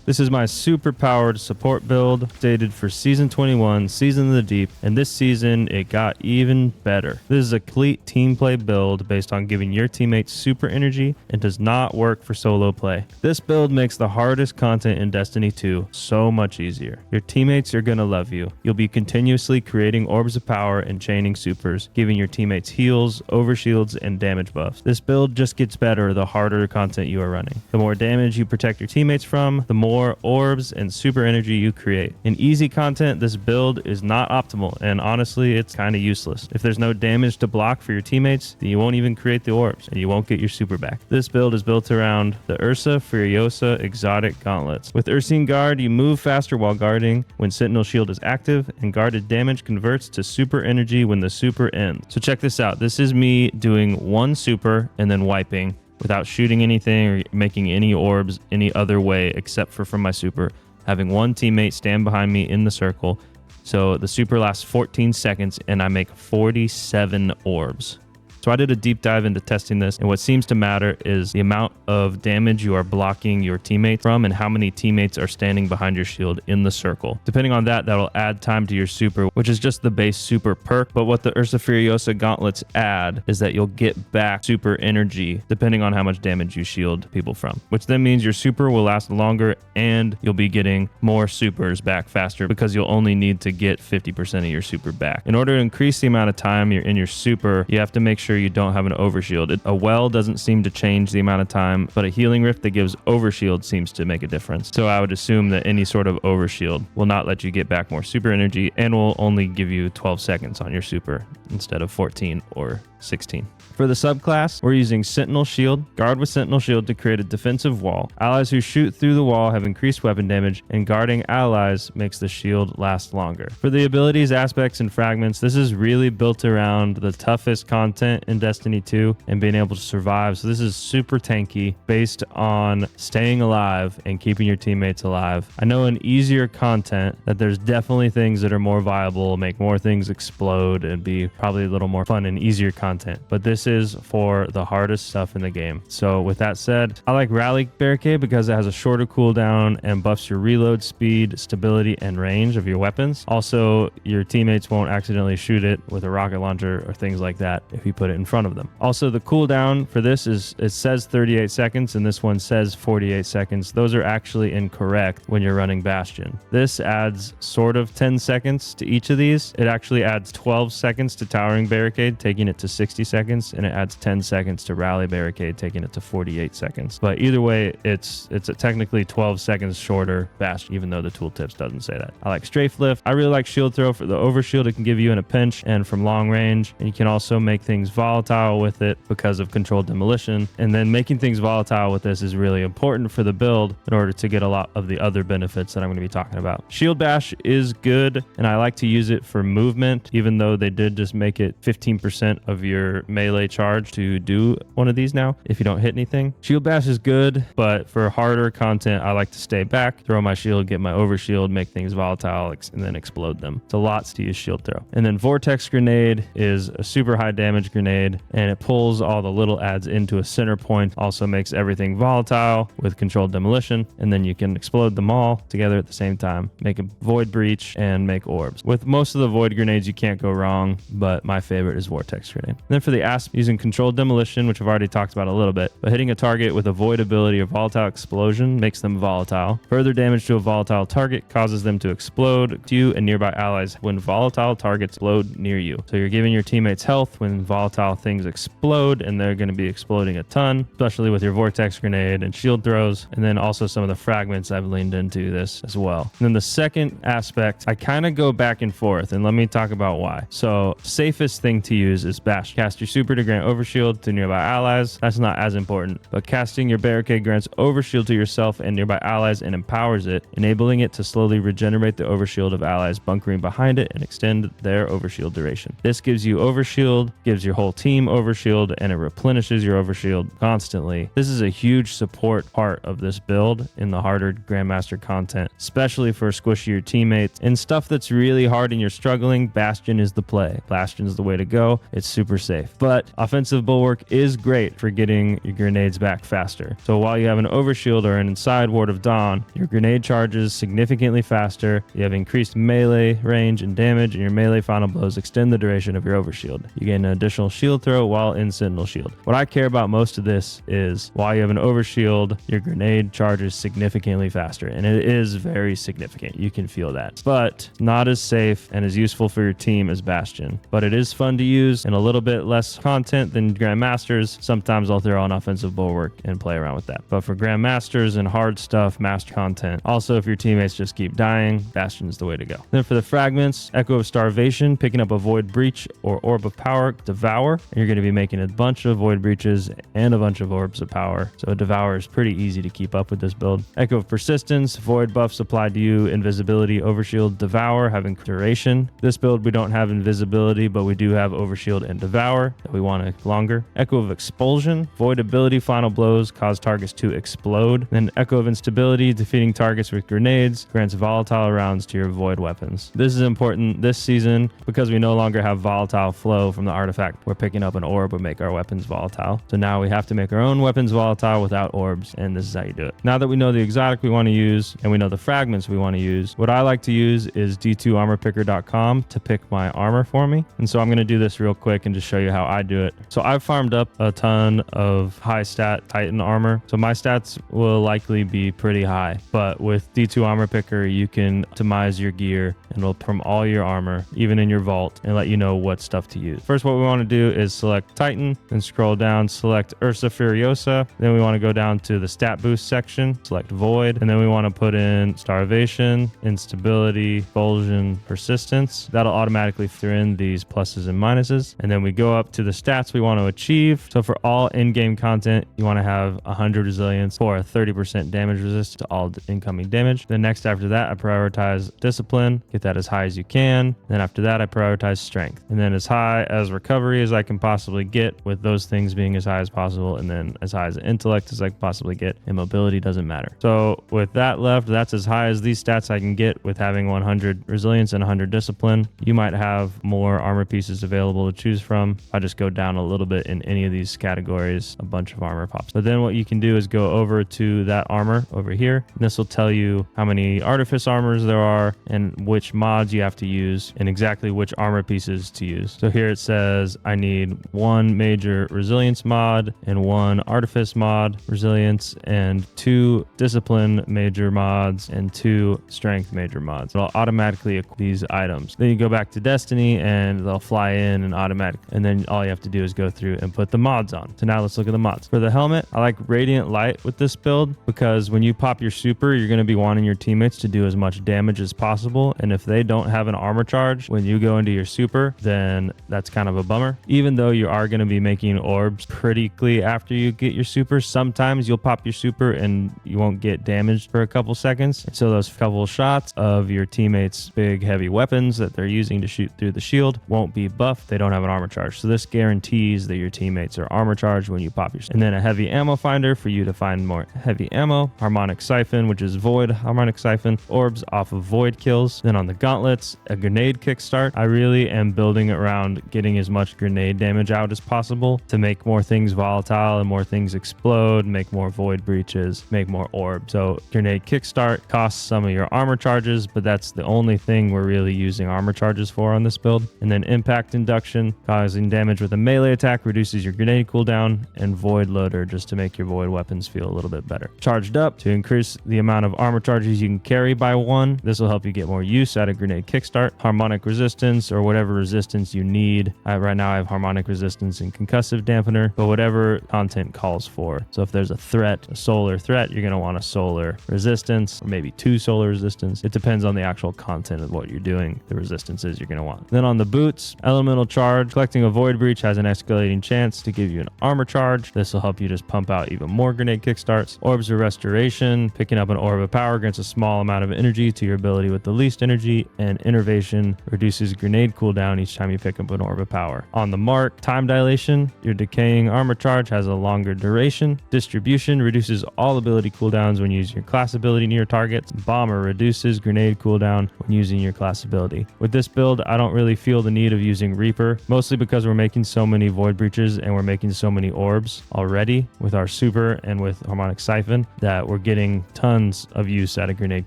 This is my super powered support build, stated for Season 21, Season of the Deep, and this season it got even better. This is a complete team play build based on giving your teammates super energy and does not work for solo play. This build makes the hardest content in Destiny 2 so much easier. Your teammates are gonna love you. You'll be continuously creating orbs of power and chaining supers, giving your teammates heals, overshields, and damage buffs. This build just gets better the harder content you are running. The more damage you protect your teammates from, the more orbs and super energy you create. In easy content, this build is not optimal, and honestly, it's kind of useless. If there's no damage to block for your teammates, then you won't even create the orbs, and you won't get your super back. This build is built around the Ursa Furiosa exotic gauntlets. With Ursine Guard, you move faster while guarding when Sentinel Shield is active, and guarded damage converts to super energy when the super ends. So check this out. This is me doing one super and then wiping, without shooting anything or making any orbs any other way except for from my super, having one teammate stand behind me in the circle. So the super lasts 14 seconds and I make 47 orbs. So I did a deep dive into testing this, and what seems to matter is the amount of damage you are blocking your teammates from and how many teammates are standing behind your shield in the circle. Depending on that, that'll add time to your super, which is just the base super perk. But what the Ursa Furiosa gauntlets add is that you'll get back super energy depending on how much damage you shield people from, which then means your super will last longer and you'll be getting more supers back faster because you'll only need to get 50% of your super back. In order to increase the amount of time you're in your super, you have to make sure you don't have an overshield. A well doesn't seem to change the amount of time, but a healing rift that gives overshield seems to make a difference. So I would assume that any sort of overshield will not let you get back more super energy and will only give you 12 seconds on your super instead of 14 or 16. For the subclass, we're using Sentinel Shield, Guard with Sentinel Shield to create a defensive wall. Allies who shoot through the wall have increased weapon damage, and guarding allies makes the shield last longer. For the abilities, aspects, and fragments, this is really built around the toughest content in Destiny 2 and being able to survive. So this is super tanky based on staying alive and keeping your teammates alive. I know in easier content that there's definitely things that are more viable, make more things explode, and be probably a little more fun in easier content. But this is for the hardest stuff in the game. So with that said, I like Rally Barricade because it has a shorter cooldown and buffs your reload speed, stability, and range of your weapons. Also, your teammates won't accidentally shoot it with a rocket launcher or things like that if you put it in front of them. Also, the cooldown for this is, it says 38 seconds and this one says 48 seconds. Those are actually incorrect when you're running Bastion. This adds sort of 10 seconds to each of these. It actually adds 12 seconds to Towering Barricade, taking it to 60 seconds, and it adds 10 seconds to Rally Barricade, taking it to 48 seconds. But either way, it's a technically 12 seconds shorter Bastion, even though the tooltips doesn't say that. I like Strafe Lift. I really like Shield Throw for the overshield it can give you in a pinch and from long range. And you can also make things volatile with it because of Controlled Demolition. And then making things volatile with this is really important for the build in order to get a lot of the other benefits that I'm going to be talking about. Shield Bash is good, and I like to use it for movement, even though they did just make it 15% of your melee charge to do one of these now if you don't hit anything. Shield Bash is good, but for harder content, I like to stay back, throw my shield, get my overshield, make things volatile, and then explode them. So lots to use Shield Throw. And then Vortex Grenade is a super high damage grenade, and it pulls all the little adds into a center point, also makes everything volatile with Controlled Demolition, and then you can explode them all together at the same time, make a Void Breach, and make orbs. With most of the Void Grenades, you can't go wrong, but my favorite is Vortex Grenade. And then for the Asp, using Controlled Demolition, which I've already talked about a little bit, but hitting a target with a Void ability or Volatile Explosion makes them volatile. Further damage to a volatile target causes them to explode to you and nearby allies when volatile targets explode near you. So you're giving your teammates health when volatile things explode, and they're going to be exploding a ton, especially with your Vortex Grenade and Shield Throws, and then also some of the fragments I've leaned into this as well. And then the second aspect, I kind of go back and forth, and let me talk about why. So safest thing to use is Bash. Cast your super to grant overshield to nearby allies. That's not as important, but casting your barricade grants overshield to yourself and nearby allies and empowers it, enabling it to slowly regenerate the overshield of allies bunkering behind it and extend their overshield duration. This gives you overshield, gives your whole whole team overshield, and it replenishes your overshield constantly. This is a huge support part of this build in the harder Grandmaster content, especially for squishier teammates. And stuff that's really hard and you're struggling, Bastion is the play. Bastion is the way to go. It's super safe. But offensive bulwark is great for getting your grenades back faster. So while you have an overshield or an inside ward of Dawn, your grenade charges significantly faster. You have increased melee range and damage, and your melee final blows extend the duration of your overshield. You gain an additional shield throw while in Sentinel Shield. What I care about most of this is while you have an overshield, your grenade charges significantly faster, and it is very significant. You can feel that, but not as safe and as useful for your team as Bastion. But it is fun to use and a little bit less content than Grandmasters. Sometimes I'll throw on offensive bulwark and play around with that. But for Grandmasters and hard stuff, master content, also if your teammates just keep dying, Bastion's the way to go. Then for the fragments, Echo of Starvation, picking up a Void Breach or Orb of Power, Devour, and you're going to be making a bunch of Void Breaches and a bunch of Orbs of Power. So a Devour is pretty easy to keep up with this build. Echo of Persistence, Void buffs applied to you, Invisibility, Overshield, Devour, having duration. This build we don't have Invisibility, but we do have Overshield and Devour that we want to longer. Echo of Expulsion, Void ability, final blows cause targets to explode. Then Echo of Instability, defeating targets with grenades, grants volatile rounds to your Void weapons. This is important this season because we no longer have volatile flow from the artifact. We're picking up an orb would make our weapons volatile. So now we have to make our own weapons volatile without orbs, and this is how you do it. Now that we know the exotic we want to use and we know the fragments we want to use, what I like to use is d2armorpicker.com to pick my armor for me. And so I'm going to do this real quick and just show you how I do it. So I've farmed up a ton of high stat Titan armor. So my stats will likely be pretty high, but with D2 Armor Picker, you can optimize your gear and will from all your armor, even in your vault, and let you know what stuff to use. First, what we want to do is select Titan, then scroll down, select Ursa Furiosa. Then we want to go down to the stat boost section, select Void, and then we want to put in Starvation, Instability, Expulsion, Persistence. That'll automatically throw in these pluses and minuses. And then we go up to the stats we want to achieve. So for all in-game content, you want to have 100 resilience for a 30% damage resist to all incoming damage. Then next after that, I prioritize Discipline, get that as high as you can. Then after that, I prioritize Strength. And then as high as Recovery as I can possibly get, with those things being as high as possible. And then as high as Intellect as I can possibly get. And Mobility doesn't matter. So with that left, that's as high as these stats I can get with having 100 Resilience and 100 Discipline. You might have more armor pieces available to choose from. I just go down a little bit in any of these categories, a bunch of armor pops. But then what you can do is go over to that armor over here. And this will tell you how many artifice armors there are and which mods you have to use and exactly which armor pieces to use. So here it says I need one major resilience mod and one artifice mod resilience and 2 discipline major mods and 2 strength major mods. It'll automatically equip these items. Then you go back to Destiny and they'll fly in and automatic. And then all you have to do is go through and put the mods on. So now let's look at the mods. For the helmet, I like Radiant Light with this build because when you pop your super, you're going to be wanting your teammates to do as much damage as possible. And if they don't have an armor charge when you go into your super, then that's kind of a bummer. Even though you are going to be making orbs pretty quickly after you get your super, sometimes you'll pop your super and you won't get damaged for a couple seconds. And so those couple shots of your teammates' big heavy weapons that they're using to shoot through the shield won't be buffed. They don't have an armor charge. So this guarantees that your teammates are armor charged when you pop your. And then a heavy ammo finder for you to find more heavy ammo. Harmonic siphon, which is void harmonic siphon. Orbs off of void kills. Then on the gauntlets, a grenade kickstart. I really am building around getting as much grenade damage out as possible to make more things volatile and more things explode, make more void breaches, make more orbs. So grenade kickstart costs some of your armor charges, but that's the only thing we're really using armor charges for on this build. And then impact induction, causing damage with a melee attack, reduces your grenade cooldown, and void loader just to make your void weapons feel a little bit better. Charged up to increase the amount of armor charges you can carry by 1. This will help you get more use out of grenade kickstart. Harmonic resistance, or whatever resistance you need. Right now I have harmonic resistance and concussive dampener, but whatever content calls for. So if there's a threat, a solar threat, you're going to want a solar resistance, or maybe 2 solar resistance. It depends on the actual content of what you're doing, the resistances you're going to want. Then on the boots, elemental charge, collecting a void breach has an escalating chance to give you an armor charge. This will help you just pump out even more grenade kickstarts. Orbs of restoration, picking up an orb of power grants a small amount of energy to your ability with the least energy, and innervation reduces grenade cooldown each time you pick up an orb of power. On the the mark. Time dilation, your decaying armor charge has a longer duration. Distribution reduces all ability cooldowns when using your class ability near targets. Bomber reduces grenade cooldown when using your class ability. With this build, I don't really feel the need of using Reaper, mostly because we're making so many Void Breaches and we're making so many orbs already with our super and with Harmonic Siphon that we're getting tons of use out of grenade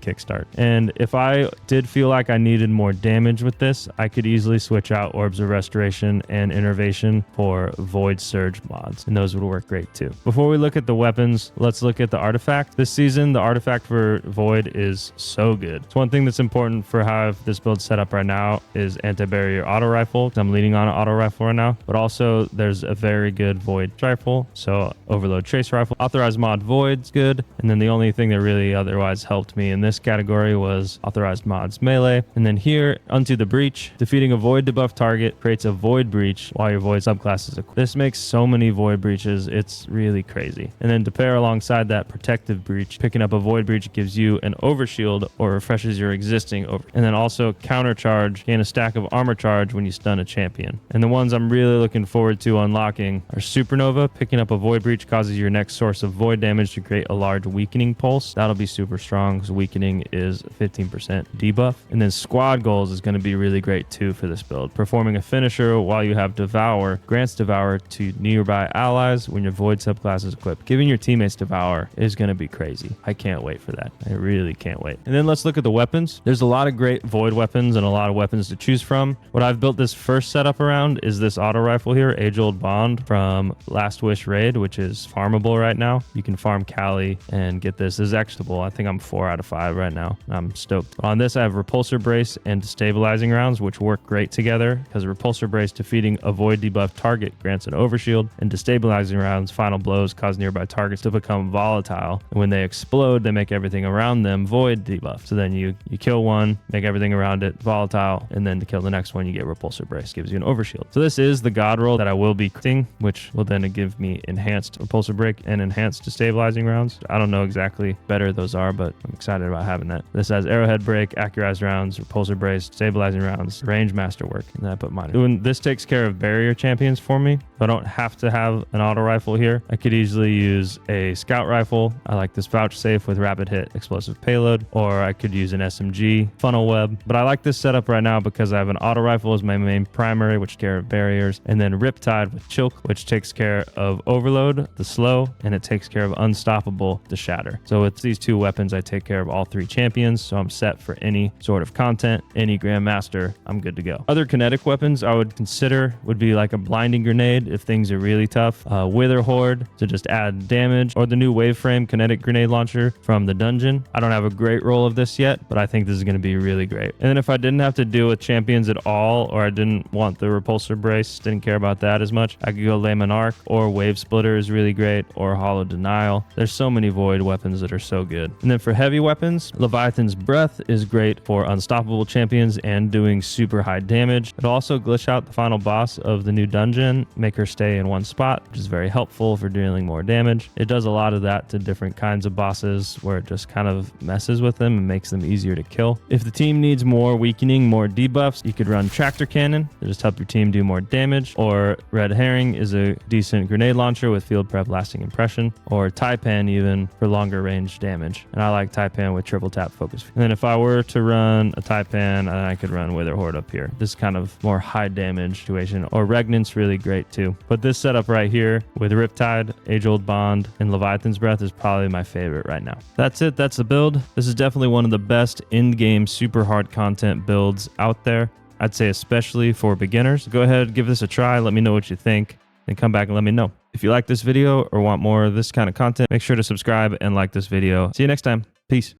kickstart. And if I did feel like I needed more damage with this, I could easily switch out Orbs of Restoration and Innervation for Void Surge mods, and those would work great too. Before we look at the weapons, let's look at the artifact. This season, the artifact for Void is so good. It's one thing that's important for how this build set up right now is anti-barrier auto rifle. I'm leaning on an auto rifle right now, but also there's a very good Void rifle. So Overload Trace Rifle, authorized mod Void's good. And then the only thing that really otherwise helped me in this category was authorized mods melee. And then here, Unto the Breach, defeating a Void debuff target creates a Void Breach while your Void subclass is equipped. This makes so many Void Breaches, it's really crazy. And then to pair alongside that Protective Breach, picking up a Void Breach gives you an Overshield or refreshes your existing over. And then also Counter Charge, gain a stack of armor charge when you stun a champion. And the ones I'm really looking forward to unlocking are Supernova, picking up a Void Breach causes your next source of Void damage to create a large weakening pulse. That'll be super strong because weakening is 15% debuff. And then Squad Goals is going to be really great too for this build. Performing a finisher while you have Devour grants Devour to nearby allies when your Void subclass is equipped. Giving your teammates Devour is going to be crazy. I can't wait for that. I really can't wait. And then let's look at the weapons. There's a lot of great Void weapons and a lot of weapons to choose from. What I've built this first setup around is this auto rifle here, Age-Old Bond from Last Wish Raid, which is farmable right now. You can farm Cali and get this. This is executable. I think I'm 4 out of 5 right now. I'm stoked. On this, I have Repulsor Brace and Destabilizing Rounds, which work great together because Repulsor Brace defeating a Void debuff target grants an Overshield, and Destabilizing Rounds final blows cause nearby targets to become volatile. And when they explode, they make everything around them Void debuff. So then you kill one, make everything around it volatile, and then to kill the next one, you get Repulsor Brace. Gives you an Overshield. So this is the God roll that I will be creating, which will then give me enhanced Repulsor Break and enhanced Destabilizing Rounds. I don't know exactly better those are, but I'm excited about having that. This has Arrowhead Break, Accurized Rounds, Repulsor Brace, Stabilizing Rounds, Range Masterwork, and then I put mine. Doing this takes care of barrier champions for me. I don't have to have an auto rifle here. I could easily use a scout rifle. I like this Vouchsafe with rapid hit explosive payload, or I could use an SMG funnel web. But I like this setup right now because I have an auto rifle as my main primary, which takes care of barriers, and then Riptide with Chilk, which takes care of Overload, the slow, and it takes care of Unstoppable, the shatter. So with these two weapons, I take care of all 3 champions, so I'm set for any sort of content, any Grandmaster, I'm good to go. Other kinetic weapons I would consider would be like a Blinding Grenade if things are really tough, Wither Horde to just add damage, or the new Waveframe kinetic grenade launcher from the dungeon. I don't have a great roll of this yet, but I think this is going to be really great. And then if I didn't have to deal with champions at all, or I didn't want the Repulsor Brace, didn't care about that as much, I could go Layman Arc, or Wave Splitter is really great, or Hollow Denial. There's so many Void weapons that are so good. And then for heavy weapons, Leviathan's Breath is great for unstoppable champions and doing super high damage. It'll also glitch out the final boss of the new dungeon, make her stay in one spot, which is very helpful for dealing more damage. It does a lot of that to different kinds of bosses where it just kind of messes with them and makes them easier to kill. If the team needs more weakening, more debuffs, you could run Tractor Cannon to just help your team do more damage, or Red Herring is a decent grenade launcher with field prep lasting impression, or Taipan even for longer range damage. And I like Taipan with triple tap focus. And then if I were to run a Taipan, I could run Wither Horde up here. This is kind of more high damage situation, or Regnant's really great too. But this setup right here with Riptide, Age-Old Bond, and Leviathan's Breath is probably my favorite right now. That's it. That's the build. This is definitely one of the best in-game super hard content builds out there. I'd say especially for beginners. Go ahead, give this a try. Let me know what you think, and come back and let me know. If you like this video or want more of this kind of content, make sure to subscribe and like this video. See you next time. Peace.